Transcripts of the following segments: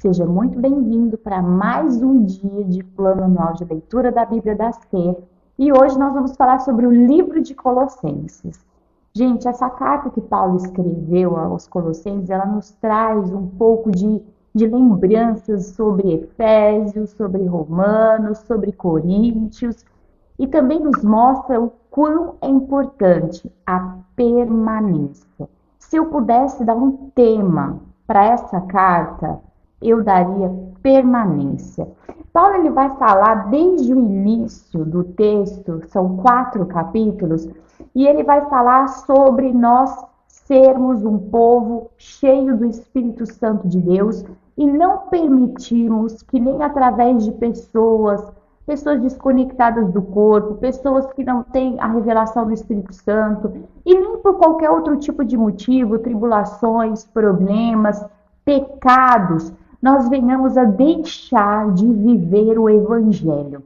Seja muito bem-vindo para mais um dia de plano anual de leitura da Bíblia da Ser. E hoje nós vamos falar sobre o livro de Colossenses. Gente, essa carta que Paulo escreveu aos Colossenses, ela nos traz um pouco de lembranças sobre Efésios, sobre Romanos, sobre Coríntios, e também nos mostra o quão é importante a permanência. Se eu pudesse dar um tema para essa carta, eu daria permanência. Paulo ele vai falar desde o início do texto, são 4 capítulos, e ele vai falar sobre nós sermos um povo cheio do Espírito Santo de Deus e não permitirmos que nem através de pessoas desconectadas do corpo, pessoas que não têm a revelação do Espírito Santo, e nem por qualquer outro tipo de motivo, tribulações, problemas, pecados, nós venhamos a deixar de viver o Evangelho.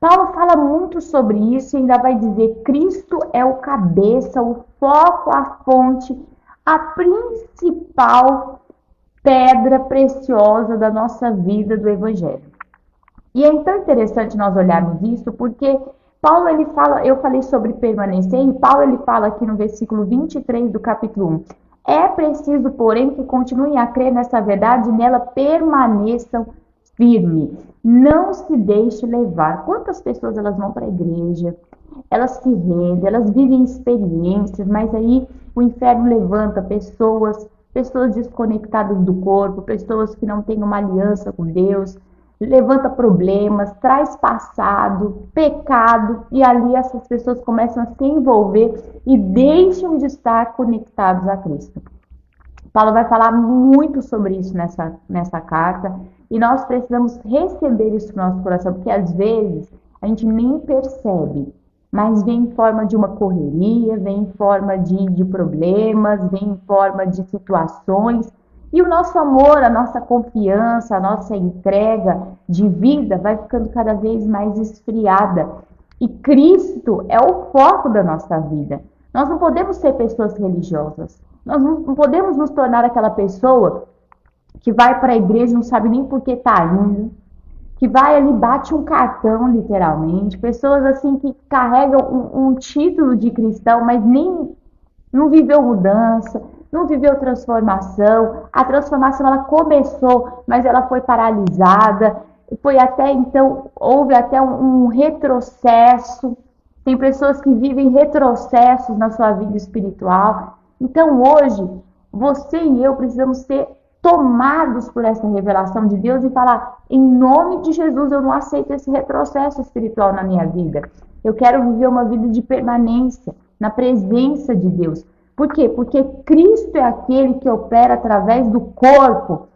Paulo fala muito sobre isso e ainda vai dizer: Cristo é o cabeça, o foco, a fonte, a principal pedra preciosa da nossa vida do Evangelho. E é tão interessante nós olharmos isso, porque Paulo ele fala, eu falei sobre permanecer, e Paulo ele fala aqui no versículo 23 do capítulo 1. É preciso, porém, que continuem a crer nessa verdade e nela permaneçam firmes. Não se deixe levar. Quantas pessoas elas vão para a igreja, elas se rendem, elas vivem experiências, mas aí o inferno levanta pessoas desconectadas do corpo, pessoas que não têm uma aliança com Deus, levanta problemas, traz passado, pecado, e ali essas pessoas começam a se envolver e deixam de estar conectados a Cristo. Paulo vai falar muito sobre isso nessa carta, e nós precisamos receber isso no nosso coração, porque às vezes a gente nem percebe, mas vem em forma de uma correria, vem em forma de problemas, vem em forma de situações. E o nosso amor, a nossa confiança, a nossa entrega de vida vai ficando cada vez mais esfriada. E Cristo é o foco da nossa vida. Nós não podemos ser pessoas religiosas. Nós não podemos nos tornar aquela pessoa que vai para a igreja e não sabe nem por que está indo, que vai ali, bate um cartão, literalmente. Pessoas assim que carregam um título de cristão, mas nem não viveu mudança, não viveu transformação. A transformação ela começou, mas ela foi paralisada. Foi até então, houve até um retrocesso. Tem pessoas que vivem retrocessos na sua vida espiritual. Então hoje, você e eu precisamos ser tomados por essa revelação de Deus e falar: em nome de Jesus, eu não aceito esse retrocesso espiritual na minha vida. Eu quero viver uma vida de permanência na presença de Deus. Por quê? Porque Cristo é aquele que opera através do corpo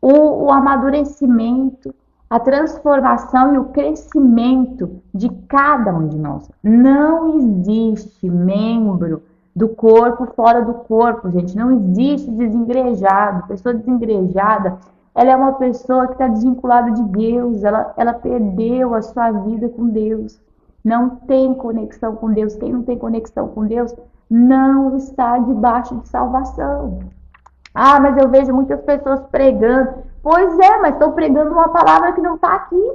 o amadurecimento, a transformação e o crescimento de cada um de nós. Não existe membro do corpo fora do corpo, gente. Não existe desengrejado. Pessoa desengrejada, ela é uma pessoa que está desvinculada de Deus. Ela perdeu a sua vida com Deus. Não tem conexão com Deus. Quem não tem conexão com Deus não está debaixo de salvação. Ah, mas eu vejo muitas pessoas pregando. Pois é, mas estão pregando uma palavra que não está aqui.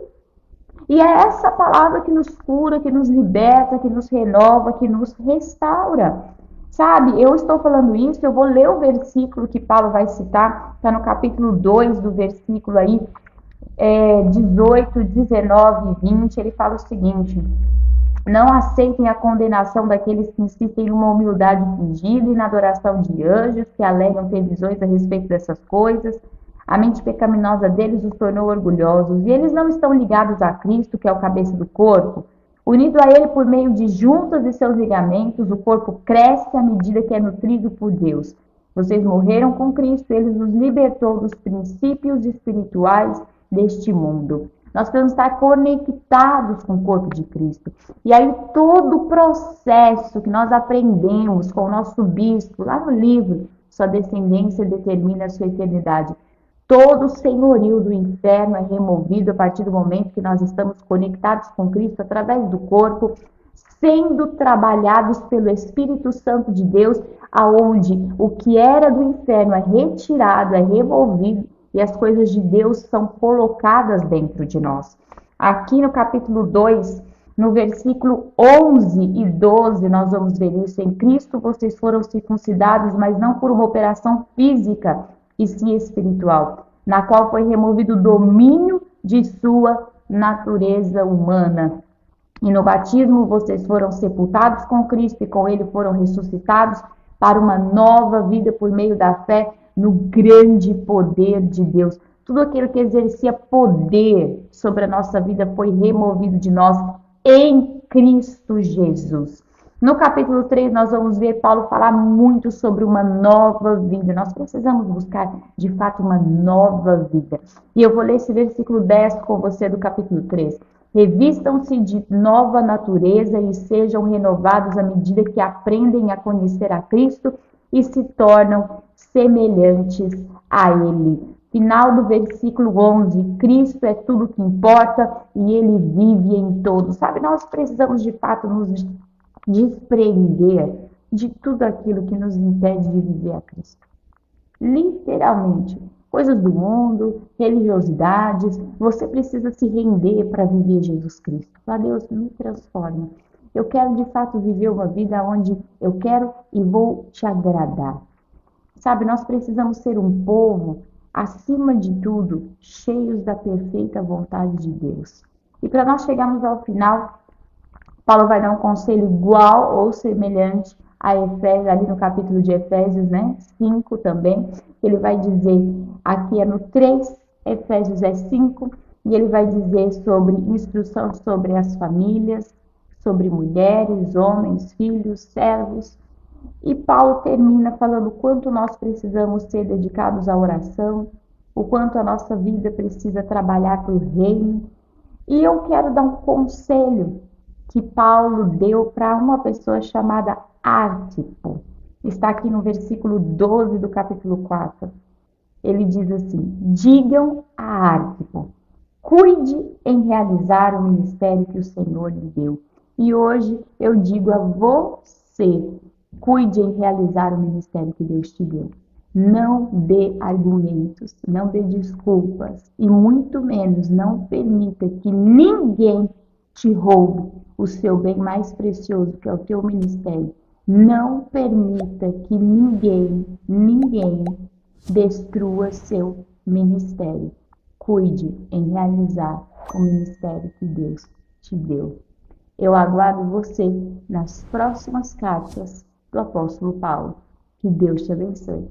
E é essa palavra que nos cura, que nos liberta, que nos renova, que nos restaura. Sabe, eu estou falando isso, eu vou ler o versículo que Paulo vai citar, está no capítulo 2 do versículo aí, 18, 19 e 20, ele fala o seguinte: não aceitem a condenação daqueles que insistem em uma humildade fingida e na adoração de anjos, que alegam ter visões a respeito dessas coisas. A mente pecaminosa deles os tornou orgulhosos, e eles não estão ligados a Cristo, que é o cabeça do corpo. Unido a ele por meio de juntas de seus ligamentos, o corpo cresce à medida que é nutrido por Deus. Vocês morreram com Cristo, ele nos libertou dos princípios espirituais deste mundo. Nós precisamos estar conectados com o corpo de Cristo. E aí todo o processo que nós aprendemos com o nosso bispo, lá no livro, sua descendência determina a sua eternidade. Todo o senhorio do inferno é removido a partir do momento que nós estamos conectados com Cristo através do corpo, sendo trabalhados pelo Espírito Santo de Deus, aonde o que era do inferno é retirado, é removido, e as coisas de Deus são colocadas dentro de nós. Aqui no capítulo 2, no versículo 11 e 12, nós vamos ver isso. Em Cristo vocês foram circuncidados, mas não por uma operação física, e sim espiritual, na qual foi removido o domínio de sua natureza humana. E no batismo vocês foram sepultados com Cristo e com ele foram ressuscitados para uma nova vida por meio da fé no grande poder de Deus. Tudo aquilo que exercia poder sobre a nossa vida foi removido de nós em Cristo Jesus. No capítulo 3, nós vamos ver Paulo falar muito sobre uma nova vida. Nós precisamos buscar, de fato, uma nova vida. E eu vou ler esse versículo 10 com você do capítulo 3. Revistam-se de nova natureza e sejam renovados à medida que aprendem a conhecer a Cristo e se tornam semelhantes a Ele. Final do versículo 11, Cristo é tudo que importa e Ele vive em todos. Sabe, nós precisamos de fato nos desprender de tudo aquilo que nos impede de viver a Cristo. Literalmente, coisas do mundo, religiosidades, você precisa se render para viver Jesus Cristo. Fala, Deus, me transforma. Eu quero de fato viver uma vida onde eu quero e vou te agradar. Sabe, nós precisamos ser um povo, acima de tudo, cheios da perfeita vontade de Deus. E para nós chegarmos ao final, Paulo vai dar um conselho igual ou semelhante a Efésios, ali no capítulo de Efésios, 5 também. Ele vai dizer, aqui é no 3, Efésios 5, e ele vai dizer sobre instrução sobre as famílias, sobre mulheres, homens, filhos, servos. E Paulo termina falando o quanto nós precisamos ser dedicados à oração, o quanto a nossa vida precisa trabalhar para o reino. E eu quero dar um conselho que Paulo deu para uma pessoa chamada Arquipo. Está aqui no versículo 12 do capítulo 4. Ele diz assim, digam a Arquipo, cuide em realizar o ministério que o Senhor lhe deu. E hoje eu digo a você, cuide em realizar o ministério que Deus te deu. Não dê argumentos, não dê desculpas e muito menos não permita que ninguém te roube o seu bem mais precioso, que é o teu ministério. Não permita que ninguém destrua seu ministério. Cuide em realizar o ministério que Deus te deu. Eu aguardo você nas próximas cartas do apóstolo Paulo. Que Deus te abençoe.